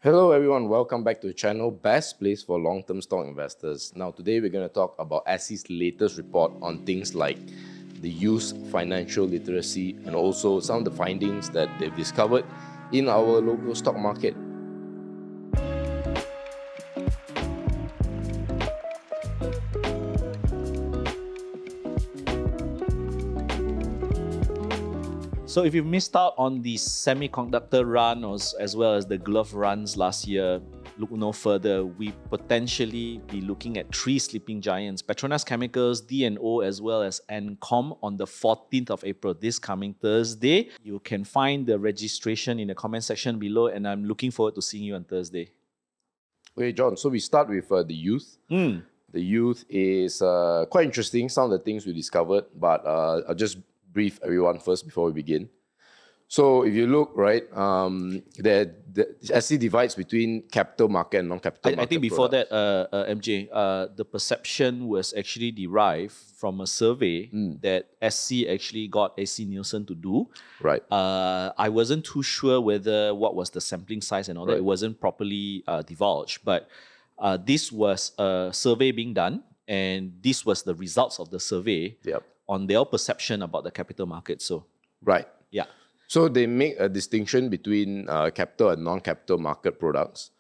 Hello everyone, welcome back to the channel, best place for long-term stock investors. Now today we're going to talk about SE's latest report on things like the youth financial literacy and also some of the findings that they've discovered in our local stock market. So if you missed out on the semiconductor run as well as the glove runs last year, look no further. We potentially be looking at three sleeping giants: Petronas Chemicals, D&O, as well as Encom on the 14th of April, this coming Thursday. You can find the registration in the comment section below, and I'm looking forward to seeing you on Thursday. Okay, John, so we start with the youth. The youth is quite interesting, some of the things we discovered, but I'll just brief everyone first before we begin. So if you look, right, the SE divides between capital market and non-capital market I think before products. that, MJ, the perception was actually derived from a survey that SC actually got AC Nielsen to do. Right. I wasn't too sure what was the sampling size and all that. Right. It wasn't properly divulged, but this was a survey being done, and this was the results of the survey on their perception about the capital market. So, right. Yeah. So they make a distinction between capital and non-capital market products.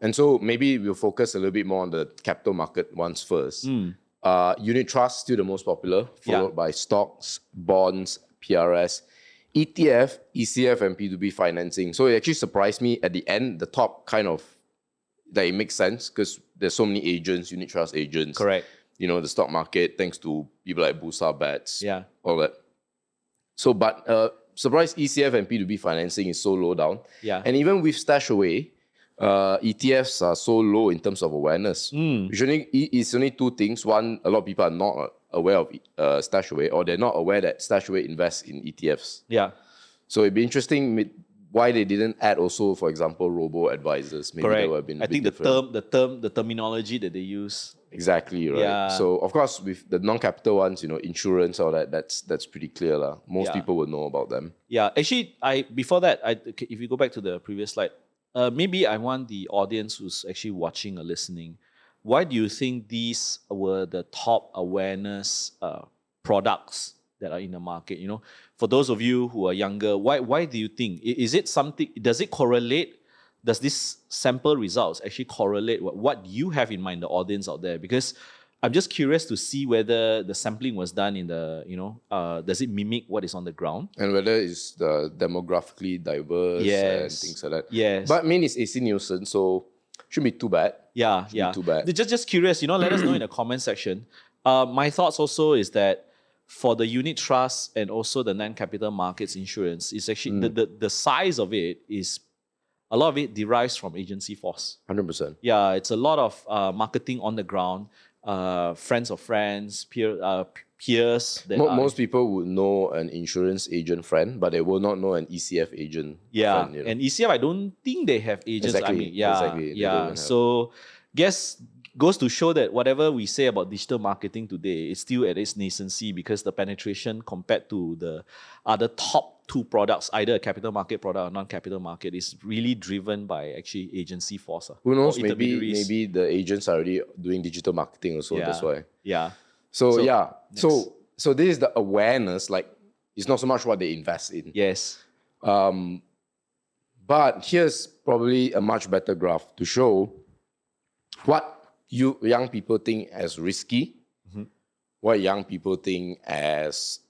And so maybe we'll focus a little bit more on the capital market ones first. Unit trust, still the most popular, followed by stocks, bonds, PRS, ETF, ECF, and P2B financing. So it actually surprised me at the end, the top kind of, that it makes sense because there's so many agents, unit trust agents. Correct. You know, the stock market, thanks to people like Bursa Bats, all that. So, but surprise, ECF and P2B financing is so low down. Yeah. And even with stashaway, ETFs are so low in terms of awareness. Usually, it's only two things. One, a lot of people are not aware of stashaway, or they're not aware that stashaway invests in ETFs. Yeah. So it'd be interesting why they didn't add also, for example, robo-advisors. Maybe that would have been a bit different. the terminology that they use. Exactly, right. Yeah. So of course, with the non-capital ones, you know, insurance, all that, that's pretty clear, lah. Most people will know about them. Yeah, actually, before that, if you go back to the previous slide, maybe I want the audience who's actually watching or listening. Why do you think these were the top awareness products that are in the market? You know, for those of you who are younger, why do you think? Is it something? Does it correlate? Does this sample results actually correlate what you have in mind, the audience out there? Because I'm just curious to see whether the sampling was done in the, does it mimic what is on the ground? And whether it's demographically diverse and things like that. Yes. But I mean, it's AC Nielsen, so shouldn't be too bad. Yeah. Too bad. Just curious, let us know in the comment section. My thoughts also is that for the unit trust and also the non-capital markets insurance, it's actually the size of it is, a lot of it derives from agency force. 100%. Yeah, it's a lot of marketing on the ground, friends of friends, peers. Most people would know an insurance agent friend, but they will not know an ECF agent friend. And ECF, I don't think they have agents. Exactly. So, guess goes to show that whatever we say about digital marketing today is still at its nascency, because the penetration compared to the other top two products, either a capital market product or non-capital market, is really driven by actually agency force. Who knows? Maybe the agents are already doing digital marketing also. That's why. Yeah. So this is the awareness. Like, it's not so much what they invest in. Yes. But here's probably a much better graph to show what you young people think as risky, what young people think as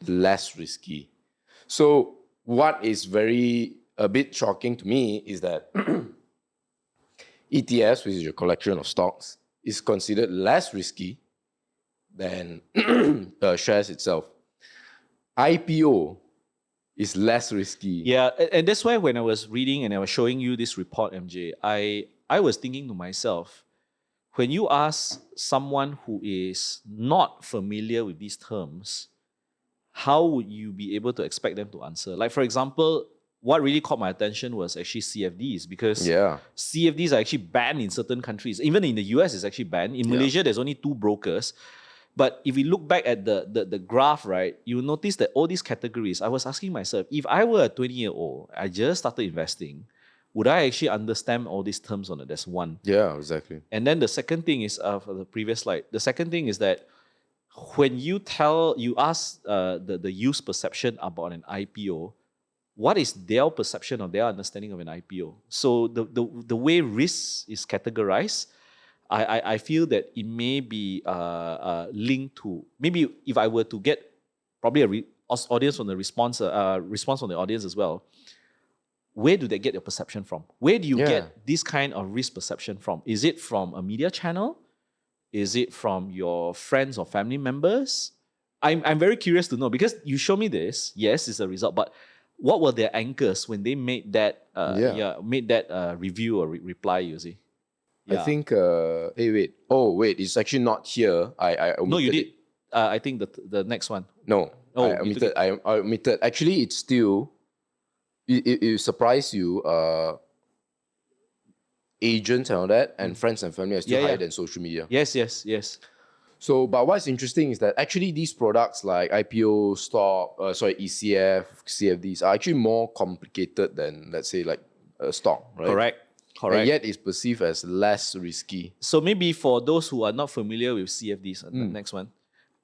less risky. So what is a bit shocking to me is that ETFs, which is your collection of stocks, is considered less risky than shares itself. IPO is less risky. Yeah, and that's why when I was reading and I was showing you this report, MJ, I was thinking to myself, when you ask someone who is not familiar with these terms, how would you be able to expect them to answer? Like, for example, what really caught my attention was actually CFDs, because CFDs are actually banned in certain countries. Even in the US, it's actually banned. In Malaysia, there's only 2 brokers. But if we look back at the graph, right, you notice that all these categories, I was asking myself, if I were a 20-year-old, I just started investing, would I actually understand all these terms on it? That's one. Yeah, exactly. And then the second thing is for the previous slide. The second thing is that when you ask the use perception about an IPO, what is their perception or their understanding of an IPO? So the way risk is categorized, I feel that it may be linked to, maybe if I were to get probably audience from the response from the audience as well, where do they get your perception from? Where do you get this kind of risk perception from? Is it from a media channel? Is it from your friends or family members? I'm very curious to know, because you show me this. Yes, it's a result, but what were their anchors when they made that review or reply? You see, I think. Hey, wait. Oh, wait. It's actually not here. I omitted no, you did. it. I think the next one. No, Oh, I omitted. I omitted. Actually, it's still. It surprised you. Agents and all that, and friends and family are still higher than social media. Yes. So, but what's interesting is that actually these products like IPO, stock, ECF, CFDs are actually more complicated than, let's say, like a stock, right? Correct. And yet it's perceived as less risky. So maybe for those who are not familiar with CFDs, the next one,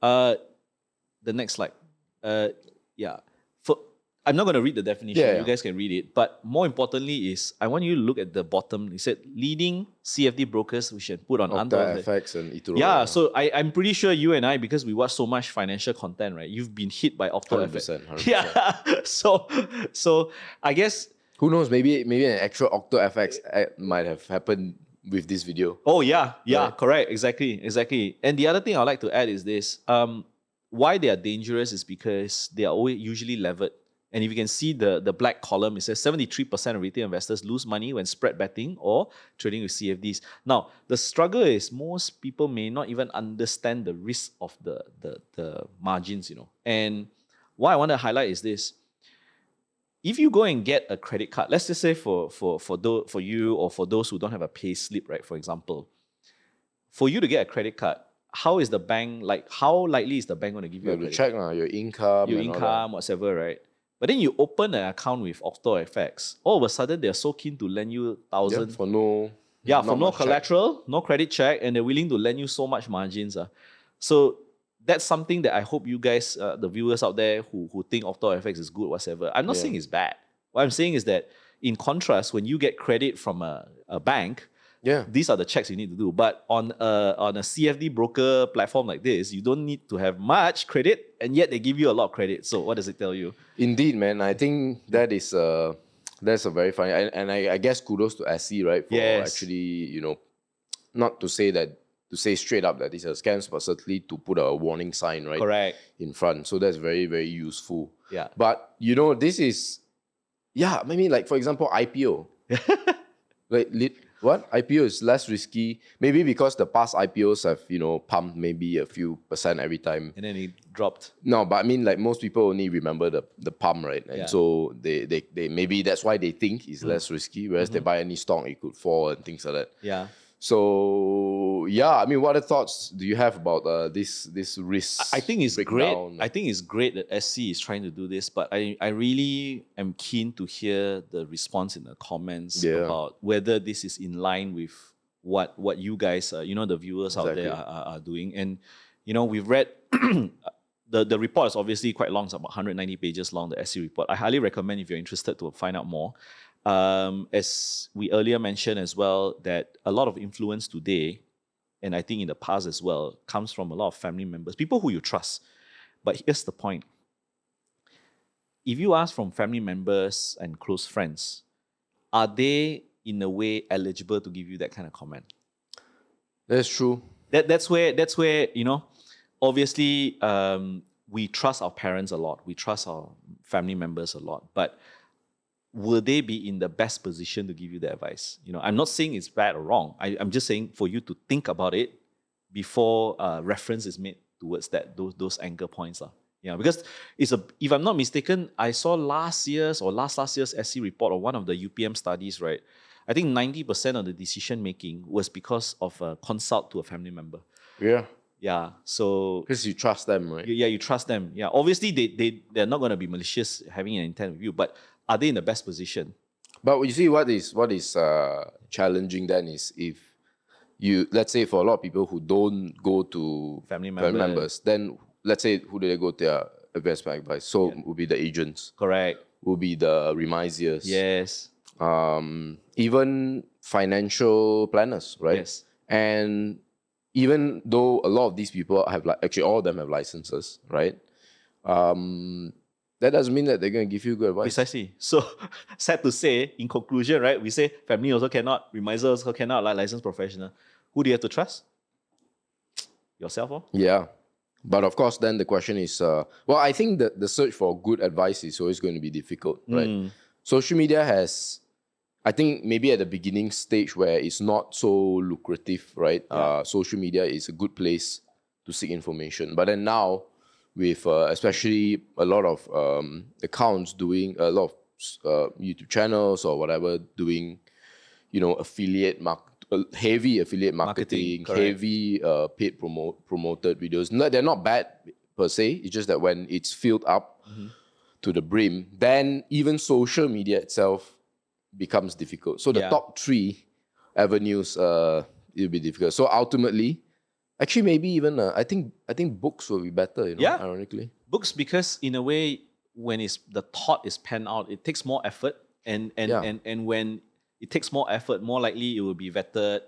the next slide. I'm not going to read the definition. You guys can read it. But more importantly is, I want you to look at the bottom. It said, leading CFD brokers, we should put on Okta, FX, and eToro. Yeah, so I'm pretty sure you and I, because we watch so much financial content, right? You've been hit by Okta, 100%, 100%. Yeah. So I guess, who knows? Maybe an actual Okta FX might have happened with this video. Oh yeah, right? Correct, exactly. And the other thing I'd like to add is this: why they are dangerous is because they are always usually levered. And if you can see the black column, it says 73% of retail investors lose money when spread betting or trading with CFDs. Now, the struggle is most people may not even understand the risk of the margins, And what I want to highlight is this. If you go and get a credit card, let's just say for you or for those who don't have a pay slip, right, for example, for you to get a credit card, how is the bank, how likely is the bank going to give you a credit check card? your income, whatever, right? But then you open an account with Okta FX, all of a sudden they're so keen to lend you thousands. For no collateral, check. No credit check, and they're willing to lend you so much margins. So that's something that I hope you guys, the viewers out there who think Okta FX is good, whatever. I'm not saying it's bad. What I'm saying is that in contrast, when you get credit from a bank, these are the checks you need to do. But on a CFD broker platform like this, you don't need to have much credit, and yet they give you a lot of credit. So what does it tell you? Indeed, man. I think that's a very funny, and I guess kudos to SC, right, for actually, not to say straight up that these are scams, but certainly to put a warning sign, right? Correct. In front. So that's very, very useful. Yeah. But this is, maybe like for example, IPO. What? IPO is less risky. Maybe because the past IPOs have, pumped maybe a few percent every time. And then it dropped. No, but I mean, like most people only remember the pump, right? And so they maybe that's why they think it's less risky. Whereas they buy any stock, it could fall and things like that. Yeah. So I mean, what other thoughts do you have about this risk? I think it's breakdown? great. I think it's great that SC is trying to do this, but I really am keen to hear the response in the comments about whether this is in line with what you guys, the viewers out there are doing. And we've read the report is obviously quite long. It's about 190 pages long. The SC report. I highly recommend if you're interested to find out more. As we earlier mentioned as well, that a lot of influence today, and I think in the past as well, comes from a lot of family members, people who you trust. But here's the point. If you ask from family members and close friends, are they in a way eligible to give you that kind of comment? That's true. That's where obviously we trust our parents a lot. We trust our family members a lot. But will they be in the best position to give you the advice? I'm not saying it's bad or wrong. I'm just saying for you to think about it before reference is made towards those anchor points. Because if I'm not mistaken, I saw last year's SC report or one of the UPM studies, right? I think 90% of the decision making was because of a consult to a family member. Yeah. Yeah, so because you trust them, right? Yeah, you trust them. Yeah, obviously they're not going to be malicious having an intent with you, but are they in the best position? But you see, what is challenging then is if you, let's say for a lot of people who don't go to Family members, then let's say who do they go to their investment advice? So would be the agents, Correct. will be the remisiers, Yes. even financial planners, right? Yes. And even though a lot of these people have, like, actually all of them have licenses, right? That doesn't mean that they're going to give you good advice. Precisely. So, sad to say, in conclusion, right, we say family also cannot, remiser also cannot, like licensed professional. Who do you have to trust? Yourself, or? Yeah. But of course, then the question is, well, I think that the search for good advice is always going to be difficult, right? Social media has, I think maybe at the beginning stage where it's not so lucrative, right? Social media is a good place to seek information. But then now, with especially a lot of accounts doing a lot of YouTube channels or whatever, doing, heavy affiliate marketing, heavy paid promoted videos. No, they're not bad per se. It's just that when it's filled up to the brim, then even social media itself becomes difficult. So the top 3 avenues, it'll be difficult. So ultimately, actually, maybe even I think books will be better. Ironically, books, because in a way, when the thought is penned out, it takes more effort, and when it takes more effort, more likely it will be vetted,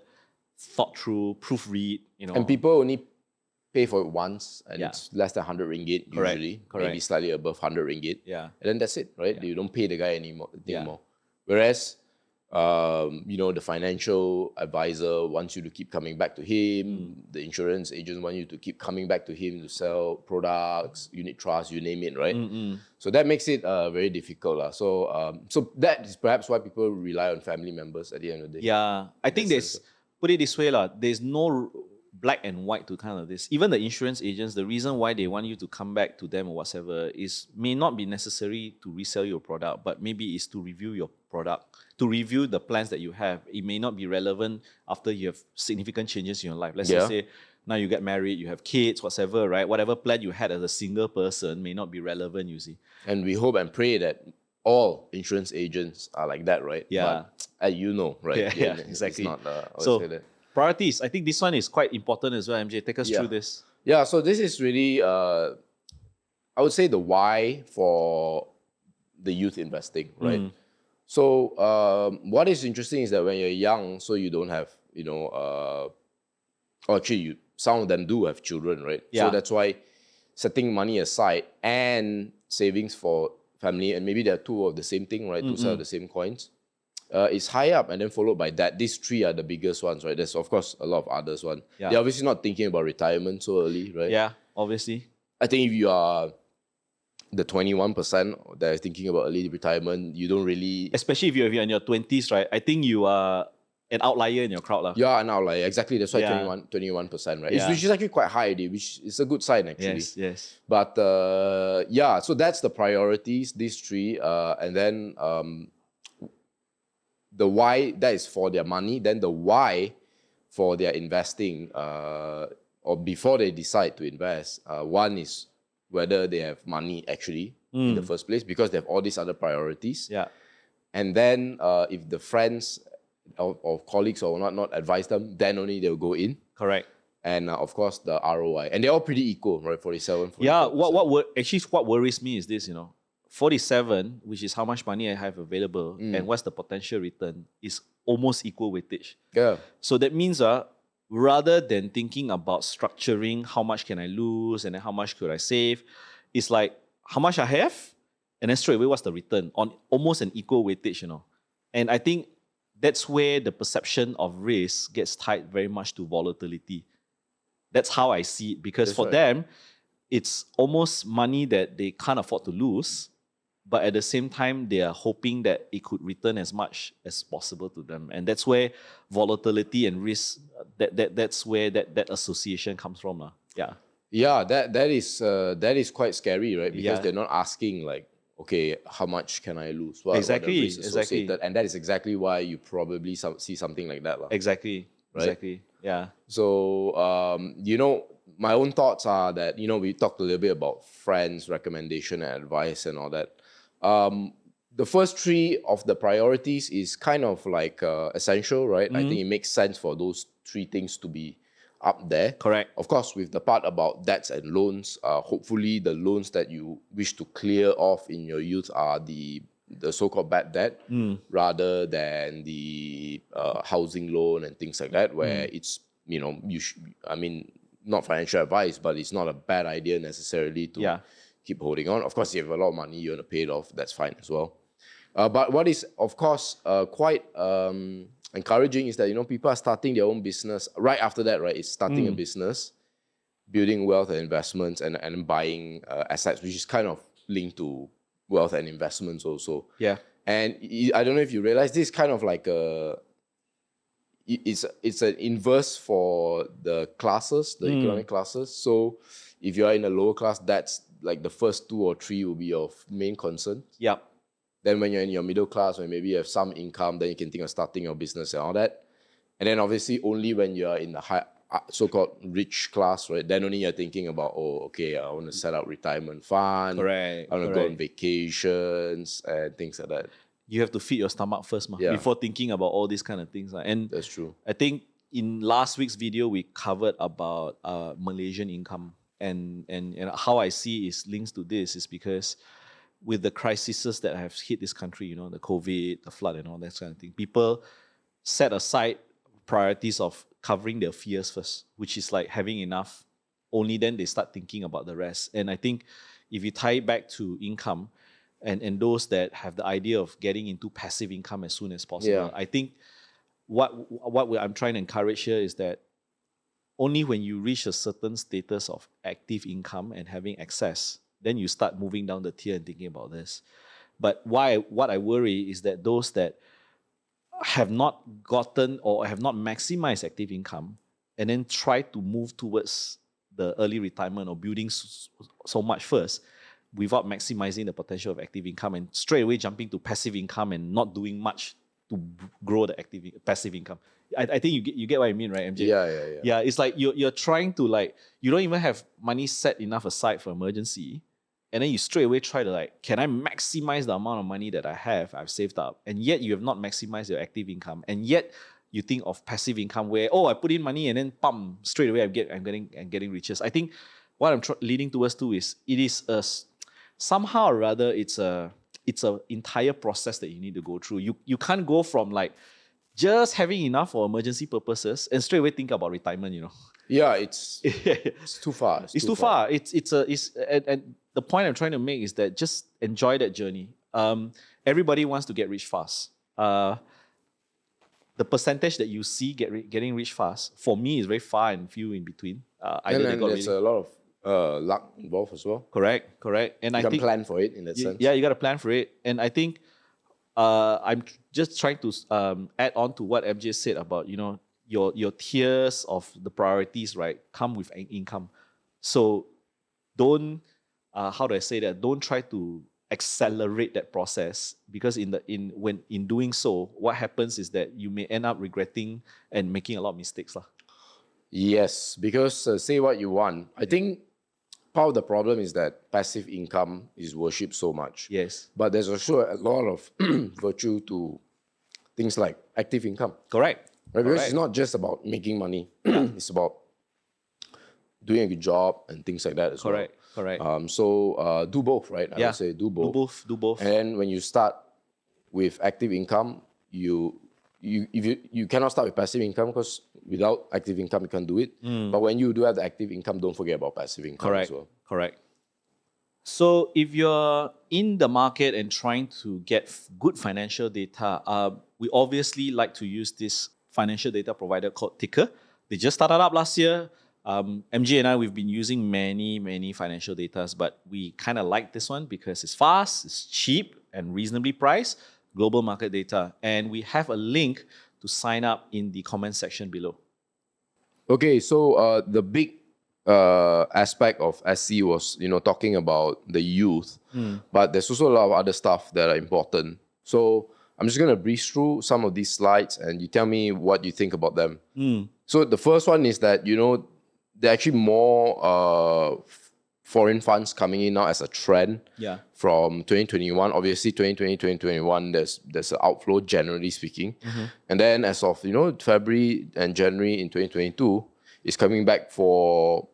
thought through, proofread. And people only pay for it once, and it's less than 100 ringgit usually, maybe slightly above 100 ringgit. Yeah, and then that's it, right? You don't pay the guy anymore. Whereas, the financial advisor wants you to keep coming back to him. The insurance agent want you to keep coming back to him to sell products, unit trust, you name it, right? So that makes it very difficult. So that is perhaps why people rely on family members at the end of the day. Yeah, I think put it this way, there's no black and white to kind of this. Even the insurance agents, the reason why they want you to come back to them or whatever may not be necessary to resell your product, but maybe it's to review your product, to review the plans that you have. It may not be relevant after you have significant changes in your life. Let's just say now you get married, you have kids, whatever, right? Whatever plan you had as a single person may not be relevant, you see. And we hope and pray that all insurance agents are like that, right? Yeah. But, right? Yeah, exactly. It's not, so, priorities. I think this one is quite important as well, MJ. Take us through this. Yeah, so this is really, I would say, the why for the youth investing, right? So what is interesting is that when you're young, so you don't have, actually, some of them do have children, right? Yeah. So that's why setting money aside and savings for family, and maybe there are 2 of the same thing, right? 2 sides of the same coins. Is high up, and then followed by that. These 3 are the biggest ones, right? There's, of course, a lot of others. They're obviously not thinking about retirement so early, right? Yeah, obviously. I think if you are the 21% that are thinking about early retirement, you don't really... Especially if you're in your 20s, right? I think you are an outlier in your crowd. Yeah, an outlier. Exactly. That's why 21%, right? Yeah. Which is actually quite high, which is a good sign, actually. Yes. But so that's the priorities, these 3. And then the why, that is for their money. Then the why for their investing, or before they decide to invest, one is whether they have money actually in the first place, because they have all these other priorities. Yeah. And then if the friends or colleagues or not advise them, then only they'll go in. Correct. And of course, the ROI. And they're all pretty equal, right? 47, 44%. Yeah, what worries me is this, 47, which is how much money I have available, and what's the potential return, is almost equal weightage. Yeah. So that means rather than thinking about structuring how much can I lose and then how much could I save, it's like how much I have, and then straight away what's the return on almost an equal weightage, And I think that's where the perception of risk gets tied very much to volatility. That's how I see it, because for them, it's almost money that they can't afford to lose, but at the same time, they are hoping that it could return as much as possible to them. And that's where volatility and risk, that's where that association comes from. Yeah, that is quite scary, right? Because they're not asking like, okay, how much can I lose? Exactly. And that is exactly why you probably see something like that. Exactly. Right? Exactly. Yeah. So, my own thoughts are that, we talked a little bit about friends, recommendation and advice and all that. the first three of the priorities is kind of like essential, right? I think it makes sense for those three things to be up there. Correct. Of course, with the part about debts and loans, hopefully the loans that you wish to clear off in your youth are the so-called bad debt rather than the housing loan and things like that, where it's, I mean, not financial advice, but it's not a bad idea necessarily to keep holding on. Of course, if you have a lot of money, you want to pay it off, that's fine as well. But what is, of course, quite encouraging is that, people are starting their own business. Right after that, right, it's starting a business, building wealth and investments, and buying assets, which is kind of linked to wealth and investments also. Yeah. And I don't know if you realize, this is kind of like it's an inverse for the classes, the economic classes. So if you are in a lower class, that's like the first 2 or 3 will be of main concern. Yep. Then when you're in your middle class, when maybe you have some income, then you can think of starting your business and all that. And then obviously only when you're in the high, so-called rich class, right? Then only you're thinking about, oh, okay, I want to set up retirement fund. Correct. I want to go on vacations and things like that. You have to feed your stomach first, before thinking about all these kind of things. And that's true. I think in last week's video, we covered about Malaysian income. And how I see is links to this is because with the crises that have hit this country, the COVID, the flood and all that kind of thing, people set aside priorities of covering their fears first, which is like having enough. Only then they start thinking about the rest. And I think if you tie it back to income and those that have the idea of getting into passive income as soon as possible, I think what I'm trying to encourage here is that only when you reach a certain status of active income and having access, then you start moving down the tier and thinking about this. But what I worry is that those that have not gotten or have not maximized active income and then try to move towards the early retirement or building so much first without maximizing the potential of active income and straight away jumping to passive income and not doing much to grow the passive income. I think you get what I mean, right, MJ? Yeah, it's like you're trying to you don't even have money set enough aside for emergency, and then you straight away try to can I maximize the amount of money that I've saved up, and yet you have not maximized your active income, and yet you think of passive income where I put in money and then straight away I'm getting riches. I think what I'm leading towards too is it is somehow or rather it's a entire process that you need to go through. You can't go from just having enough for emergency purposes and straight away think about retirement. Yeah, it's too far. It's too far. And the point I'm trying to make is that just enjoy that journey. Everybody wants to get rich fast. The percentage that you see getting rich fast, for me, is very far and few in between. And there's a lot of luck involved as well. Correct. And I think plan for it in that sense. Yeah, you got to plan for it. And I think I'm just trying to add on to what MJ said about your tiers of the priorities, right, come with income. So don't how do I say that? Don't try to accelerate that process, because in doing so, what happens is that you may end up regretting and making a lot of mistakes. Yes, because say what you want. I think part of the problem is that passive income is worshipped so much. Yes. But there's also a lot of virtue to things like active income. Correct. Right? Because it's not just about making money. It's about doing a good job and things like that as well. Correct. So do both, right? I would say do both. Do both. And then when you start with active income, you cannot start with passive income, because without active income you can't do it. But when you do have the active income, don't forget about passive income as well. Correct. So if you're in the market and trying to get good financial data, we obviously like to use this financial data provider called Ticker. They just started up last year. MJ and I, we've been using many financial data, but we kind of like this one because it's fast, it's cheap, and reasonably priced. Global market data. And we have a link to sign up in the comment section below. Okay, so the big aspect of SC was, talking about the youth, but there's also a lot of other stuff that are important. So I'm just going to breeze through some of these slides and you tell me what you think about them. So the first one is that, there are actually more foreign funds coming in now as a trend. Yeah. From 2021, obviously 2020, 2021, there's an outflow generally speaking, and then as of February and January in 2022, it's coming back for.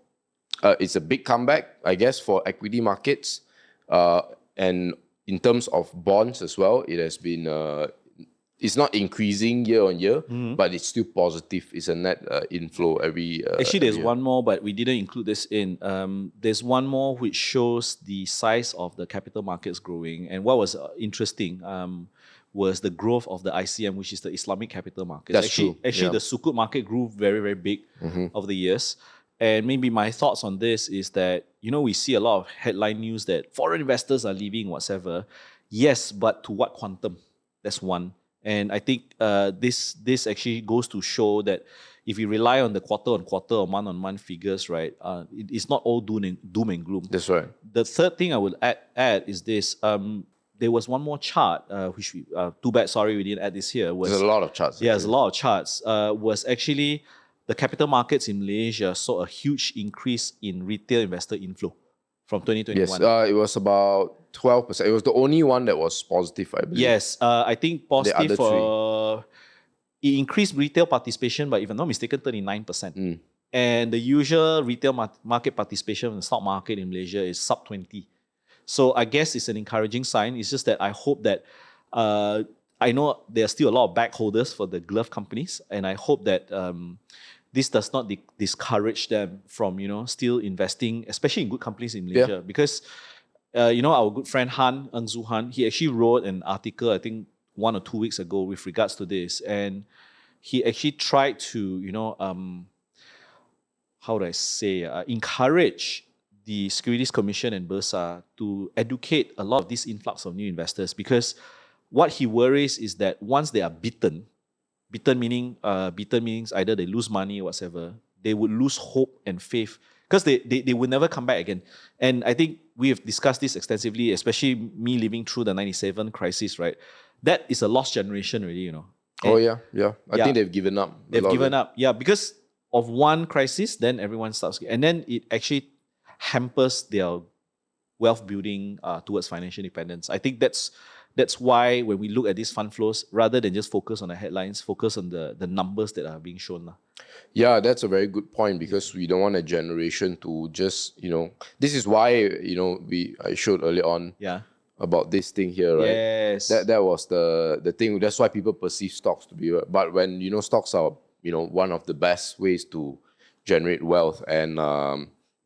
It's a big comeback, I guess, for equity markets, and in terms of bonds as well, it has been. It's not increasing year on year, but it's still positive. It's a net inflow every. Actually, there's every year. one more, but we didn't include this in. There's one more which shows the size of the capital markets growing. And what was interesting was the growth of the ICM, which is the Islamic capital markets. That's Actually, true. Yeah. the Sukuk market grew very, very big over the years. And maybe my thoughts on this is that, we see a lot of headline news that foreign investors are leaving, whatsoever. Yes, but to what quantum? That's one. And I think this actually goes to show that if you rely on the quarter-on-quarter or month-on-month figures, right, it's not all doom and gloom. That's right. The third thing I would add is this. There was one more chart, which we, too bad, sorry, we didn't add this here. There's a lot of charts. Yeah, there's a lot of charts. Was actually the capital markets in Malaysia saw a huge increase in retail investor inflow from 2021. Yes, it was about 12%. It was the only one that was positive, I believe. Yes, I think positive other for it increased retail participation by, if I'm not mistaken, 39%. And the usual retail market participation in the stock market in Malaysia is sub 20. So I guess it's an encouraging sign. It's just that I hope that I know there are still a lot of back holders for the glove companies, and I hope that this does not discourage them from still investing, especially in good companies in Malaysia. Yeah. Because our good friend Ng Zu Han, he actually wrote an article, I think 1 or 2 weeks ago, with regards to this, and he actually tried to how do I say encourage the Securities Commission and Bursa to educate a lot of this influx of new investors, because what he worries is that once they are bitten meaning either they lose money or whatever, they would lose hope and faith, because they will never come back again. And I think we have discussed this extensively, especially me living through the 97 crisis, right? That is a lost generation already, And I think they've given up. They've given up, because of one crisis, then everyone starts, and then it actually hampers their wealth building towards financial independence. I think that's why when we look at these fund flows, rather than just focus on the headlines, focus on the numbers that are being shown. Yeah, that's a very good point, because we don't want a generation to just, this is why, I showed earlier on about this thing here, right? Yes. That was the thing. That's why people perceive stocks to be, but when, stocks are, one of the best ways to generate wealth, and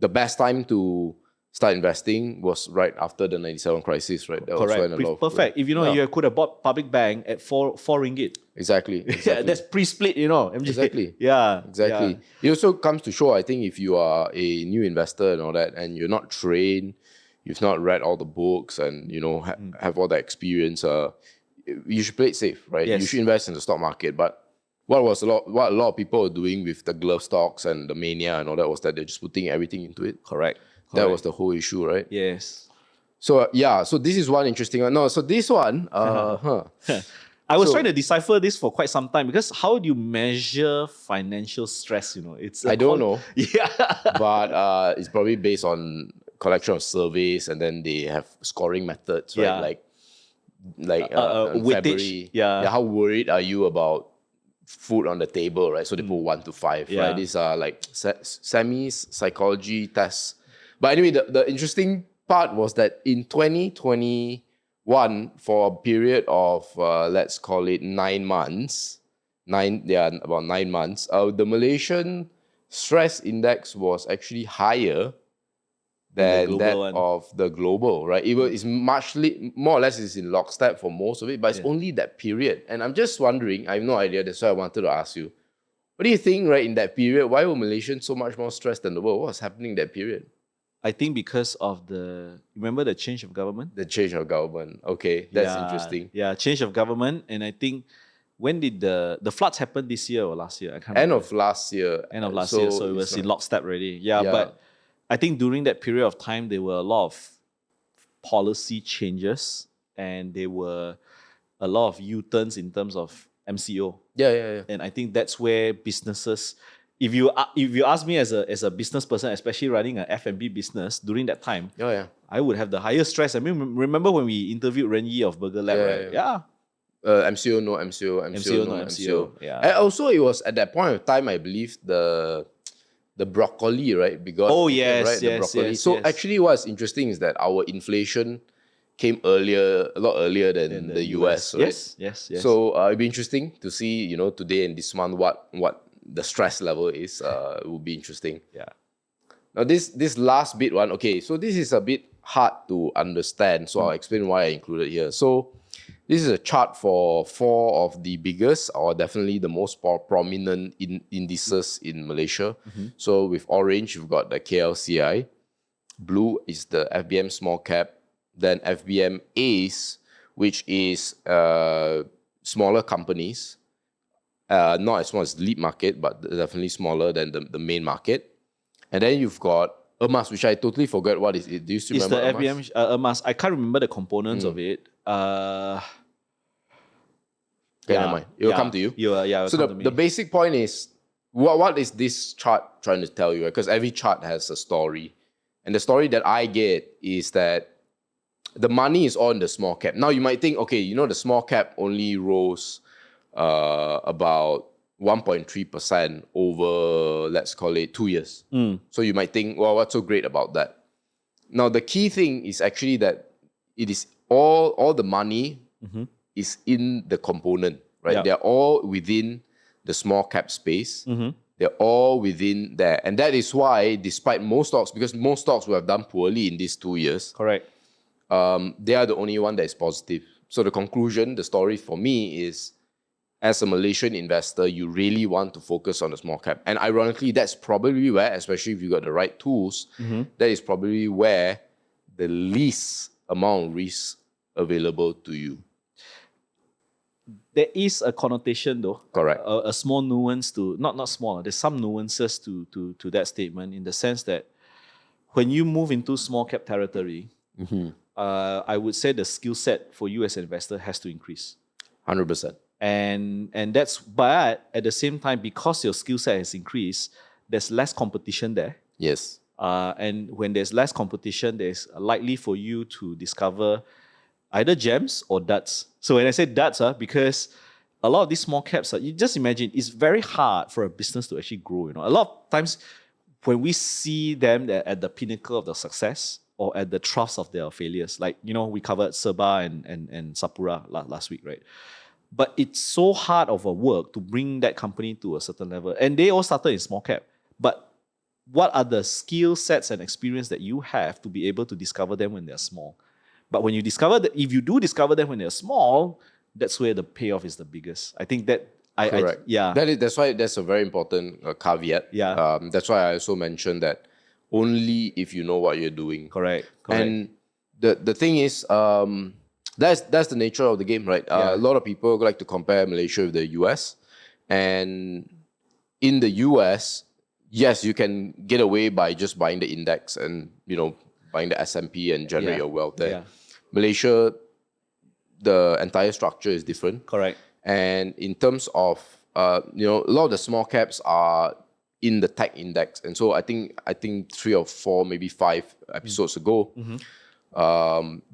the best time to start investing was right after the 97 crisis, right? That Correct. was when Perfect. If you could have bought Public Bank at 4 ringgit. Exactly. Yeah, that's pre-split, MJ. Exactly. Yeah. Exactly. Yeah. It also comes to show, I think, if you are a new investor and all that, and you're not trained, you've not read all the books, and have all the experience, you should play it safe, right? Yes. You should invest in the stock market. But what a lot of people were doing with the glove stocks and the mania and all that was that they're just putting everything into it. Correct. That was the whole issue, right? Yes. So so this is one interesting one. No, so this one, I was trying to decipher this for quite some time, because how do you measure financial stress? It's I don't know. Yeah. But it's probably based on collection of surveys, and then they have scoring methods, right? Yeah. Like weightage. February. How worried are you about food on the table, right? So they put 1 to 5, Yeah. right? These are like semi-psychology tests. But anyway, the interesting part was that in 2021, for a period of, let's call it 9 months, about 9 months, the Malaysian stress index was actually higher than that of the global, right? It's much more or less is in lockstep for most of it, but it's only that period. And I'm just wondering, I have no idea, that's why I wanted to ask you, what do you think, right, in that period, why were Malaysians so much more stressed than the world? What was happening in that period? I think because of remember the change of government? The change of government. Okay, that's interesting. Yeah, change of government. And I think, when did the floods happen, this year or last year? I can't End remember. of last year. End of last year, so it was in lockstep already. Yeah, but I think during that period of time, there were a lot of policy changes, and there were a lot of U-turns in terms of MCO. Yeah. And I think that's where businesses, if you ask me as a business person, especially running an F&B business during that time, Oh yeah. I would have the highest stress. I mean, remember when we interviewed Ren Yi of Burger Lab, right? Yeah. MCO, no MCO, MCO, no no MCO. MCO. Yeah. And also, it was at that point of time, I believe the broccoli, right? Because Oh, yes, right, the yes, broccoli. yes, So yes. actually, what's interesting is that our inflation came a lot earlier than the US, right? Yes. So it'd be interesting to see, today and this month what the stress level is. It would be interesting. Yeah. Now this last bit one, okay, so this is a bit hard to understand, so I'll explain why I included here. So this is a chart for 4 of the biggest or definitely the most prominent indices in Malaysia. So with orange, you've got the KLCI. Blue is the FBM small cap. Then FBM ACE, which is smaller companies. Not as small as the lead market, but definitely smaller than the main market. And then you've got EMAS, which I totally forgot what is it. Do you still It's the remember FBM EMAS. I can't remember the components of it. Okay, never mind. It will come to you. So the basic point is, what is this chart trying to tell you? Because every chart has a story. And the story that I get is that the money is all in the small cap. Now you might think, okay, the small cap only rose about 1.3% over, let's call it 2 years. So you might think, well, what's so great about that? Now the key thing is actually that it is all the money is in the component, right? Yeah. They're all within the small cap space. They're all within there. And that is why, despite most stocks, because most stocks will have done poorly in these 2 years, correct. they are the only one that is positive. So the conclusion, the story for me is, as a Malaysian investor, you really want to focus on the small cap. And ironically, that's probably where, especially if you got the right tools, that is probably where the least amount of risk available to you. There is a connotation though. Correct. A small nuance to, not small, there's some nuances to that statement, in the sense that when you move into small cap territory, I would say the skill set for you as an investor has to increase. 100%. And that's, but at the same time, because your skill set has increased, there's less competition there. Yes. And when there's less competition, there's likely for you to discover either gems or duds. So when I say duds, because a lot of these small caps, you just imagine, it's very hard for a business to actually grow. A lot of times when we see them at the pinnacle of their success or at the troughs of their failures, like, we covered Serba and Sapura last week, right? But it's so hard of a work to bring that company to a certain level. And they all started in small cap. But what are the skill sets and experience that you have to be able to discover them when they're small? But when you discover that, if you do discover them when they're small, that's where the payoff is the biggest. I think that Correct. yeah. That's why that's a very important caveat. Yeah. That's why I also mentioned that only if you know what you're doing. Correct. And the thing is, that's the nature of the game, right? A lot of people like to compare Malaysia with the US. And in the US, yes, you can get away by just buying the index and, buying the S&P and generate your wealth there. Yeah. Malaysia, the entire structure is different. Correct. And in terms of, a lot of the small caps are in the tech index. And so I think 3 or 4, maybe 5 episodes ago,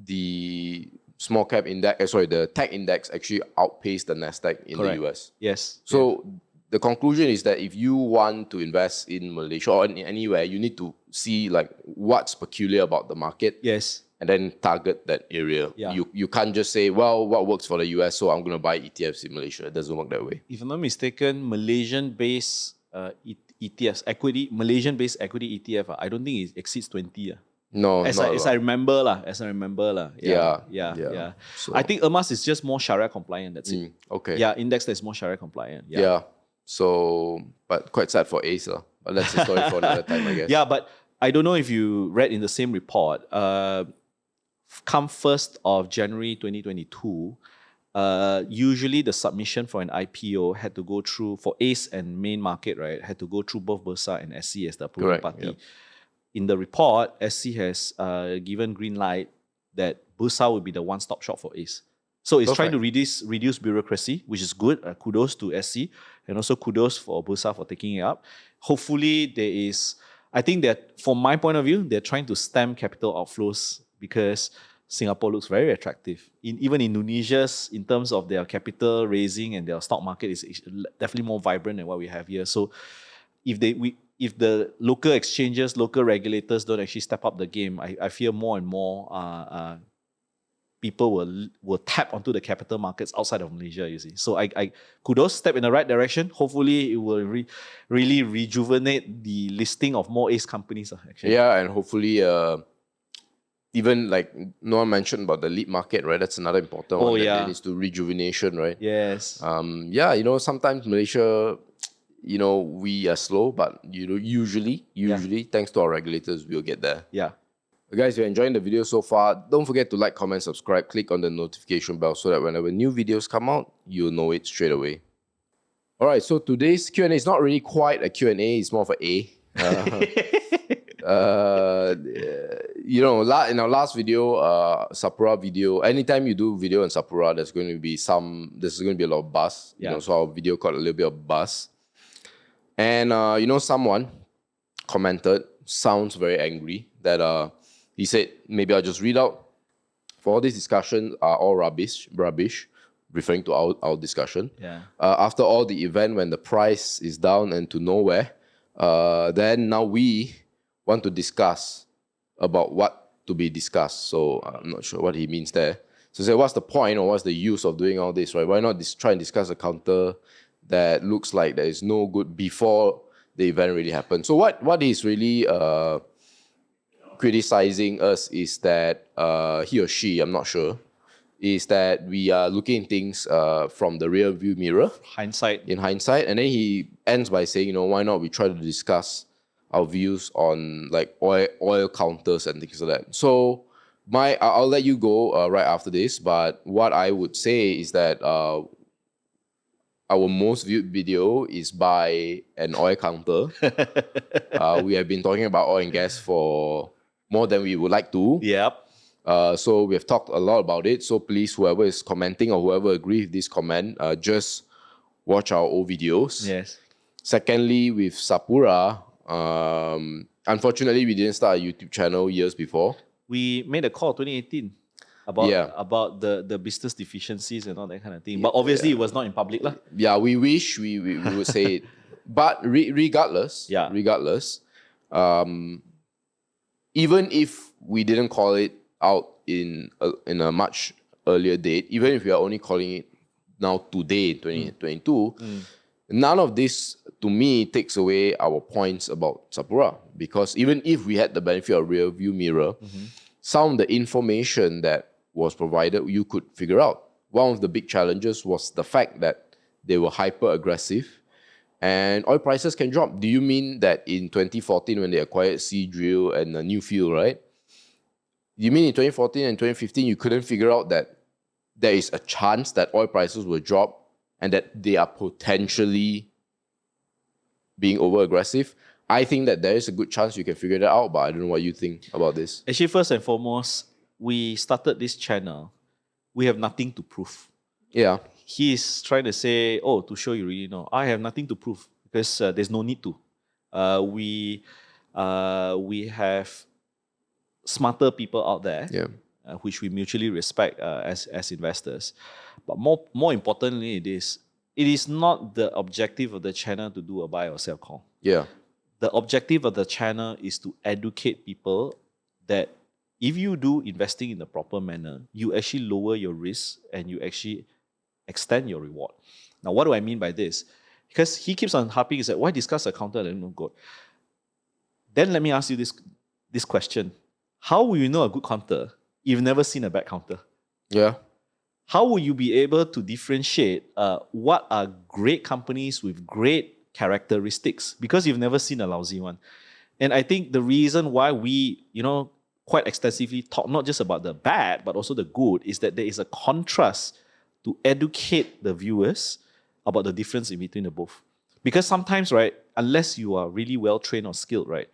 the small cap index, the tech index actually outpaced the Nasdaq in the US. Yes. So the conclusion is that if you want to invest in Malaysia or in anywhere, you need to see like what's peculiar about the market. Yes. And then target that area. Yeah. You can't just say, well, what works for the US, so I'm going to buy ETFs in Malaysia. It doesn't work that way. If I'm not mistaken, Malaysian-based ETFs, Malaysian-based equity ETF, I don't think it exceeds 20. No, as I remember. Yeah. So, I think EMAS is just more Sharia compliant. That's it. Okay. Yeah, index that's more Sharia compliant. Yeah. So, but quite sad for ACE. But that's a story for another time, I guess. Yeah, but I don't know if you read in the same report. Come 1st of January 2022, usually the submission for an IPO had to go through, for ACE and main market, right, had to go through both Bursa and SC as the approving party. Yep. In the report, SC has given green light that Bursa will be the one-stop shop for ACE. So it's trying to reduce bureaucracy, which is good. Kudos to SC. And also kudos for Bursa for taking it up. Hopefully there is, I think that from my point of view, they're trying to stem capital outflows because Singapore looks very attractive. Even Indonesia's, in terms of their capital raising and their stock market, is definitely more vibrant than what we have here. So if the local exchanges, local regulators don't actually step up the game, I fear more and more people will tap onto the capital markets outside of Malaysia, you see. So I kudos, step in the right direction. Hopefully it will really rejuvenate the listing of more ACE companies. Actually. Yeah, and hopefully even like Noah mentioned about the lead market, right? That's another important one that needs to rejuvenation, right? Yes. Yeah, sometimes Malaysia, we are slow, but usually thanks to our regulators, we'll get there. Yeah. Guys, if you're enjoying the video so far, don't forget to like, comment, subscribe, click on the notification bell so that whenever new videos come out, you'll know it straight away. All right, so today's Q&A is not really quite a Q&A, it's more of an A. In our last video, Sapura video, anytime you do video on Sapura, there's going to be a lot of buzz. So our video got a little bit of buzz. And someone commented, sounds very angry, that he said, maybe I'll just read out. For all these discussions are all rubbish, referring to our discussion. Yeah. After all the event when the price is down and to nowhere, then now we want to discuss about what to be discussed. So I'm not sure what he means there. So say, what's the point or what's the use of doing all this, right? Why not try and discuss a counter that looks like there is no good before the event really happened? So what is really criticizing us is that he or she, I'm not sure, is that we are looking at things from the rear view mirror. In hindsight. And then he ends by saying, why not we try to discuss our views on like oil counters and things like that. So I'll let you go right after this, but what I would say is that our most viewed video is by an oil counter. We have been talking about oil and gas for more than we would like to. Yep. So we have talked a lot about it. So please, whoever is commenting or whoever agrees with this comment, just watch our old videos. Yes. Secondly, with Sapura, unfortunately, we didn't start a YouTube channel years before. We made a call 2018 about the business deficiencies and all that kind of thing. But obviously, it was not in public. Yeah, we wish we would say it. But regardless, even if we didn't call it out in a much earlier date, even if we are only calling it now today, 2022, none of this, to me, takes away our points about Sapura. Because even if we had the benefit of rear view mirror, some of the information that was provided, you could figure out. One of the big challenges was the fact that they were hyper aggressive and oil prices can drop. Do you mean that in 2014 when they acquired Seadrill and a new field, right? You mean in 2014 and 2015 you couldn't figure out that there is a chance that oil prices will drop and that they are potentially being over aggressive? I think that there is a good chance you can figure that out, but I don't know what you think about this. Actually, first and foremost, we started this channel. We have nothing to prove. Yeah. He's trying to say, to show you really know. I have nothing to prove because there's no need to. We have smarter people out there, which we mutually respect as investors. But more importantly, it is not the objective of the channel to do a buy or sell call. Yeah. The objective of the channel is to educate people that if you do investing in the proper manner, you actually lower your risk and you actually extend your reward. Now, what do I mean by this? Because he keeps on harping, is that why discuss a counter that no good? Then let me ask you this question. How will you know a good counter if you've never seen a bad counter? Yeah. How will you be able to differentiate what are great companies with great characteristics? Because you've never seen a lousy one. And I think the reason why we, quite extensively talk not just about the bad, but also the good, is that there is a contrast to educate the viewers about the difference in between the both. Because sometimes, right, unless you are really well trained or skilled, right,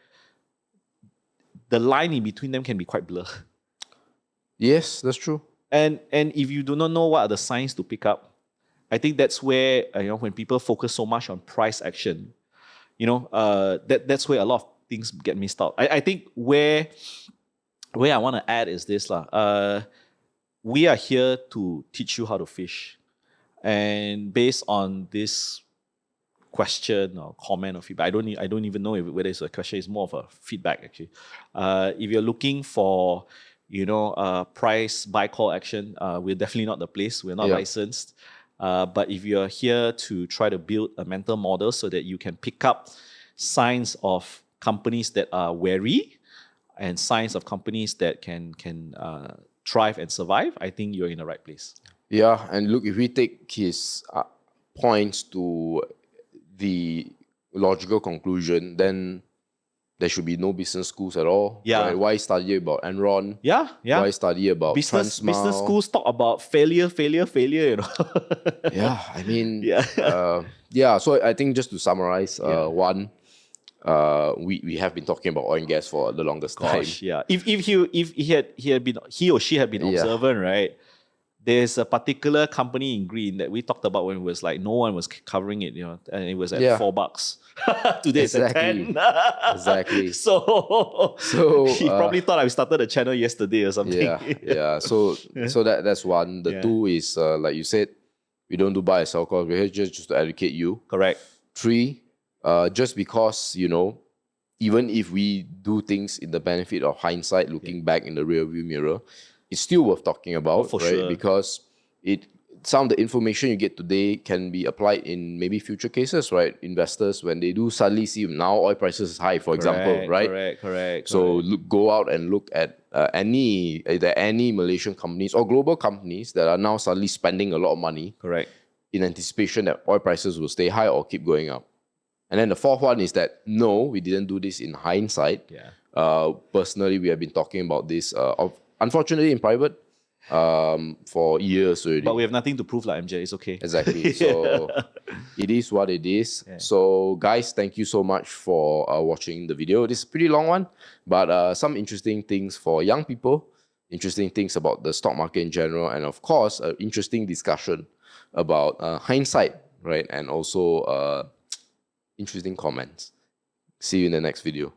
the line in between them can be quite blurred. Yes, that's true. And if you do not know what are the signs to pick up, I think that's where when people focus so much on price action, that's where a lot of things get missed out. I think where I want to add is this lah. We are here to teach you how to fish, and based on this question or comment or feedback, I don't even know whether it's a question. It's more of a feedback actually. If you're looking for price buy call action, we're definitely not the place. We're not licensed. But if you're here to try to build a mental model so that you can pick up signs of companies that are wary and signs of companies that can thrive and survive, I think you're in the right place. Yeah, and look, if we take his points to the logical conclusion, then there should be no business schools at all. Yeah. Right? Why study about Enron? Yeah. Why study about business Transmile? schools talk about failure, Yeah, I mean, yeah. So I think just to summarize, one, we have been talking about oil and gas for the longest time. Yeah. If he or she had been observant, right? There's a particular company in green that we talked about when it was like no one was covering it, and it was at $4. Today it's at 10. Exactly. So he probably thought I started a channel yesterday or something. Yeah. So that's one. The two is like you said, we don't do buy and sell calls. We're here just to educate you. Correct. 3, just because even if we do things in the benefit of hindsight, looking back in the rearview mirror, it's still worth talking about, for right? sure. Because some of the information you get today can be applied in maybe future cases, right? Investors, when they do suddenly see now oil prices is high, for example, right? Correct. So go out and look at any Malaysian companies or global companies that are now suddenly spending a lot of money, correct, in anticipation that oil prices will stay high or keep going up. And then the fourth one is that no, we didn't do this in hindsight. Yeah. Personally, we have been talking about this unfortunately in private for years already. But we have nothing to prove, like MJ. It's okay. Exactly. So it is what it is. Yeah. So guys, thank you so much for watching the video. This is a pretty long one, but some interesting things for young people, interesting things about the stock market in general, and of course, an interesting discussion about hindsight, right? And also interesting comments. See you in the next video.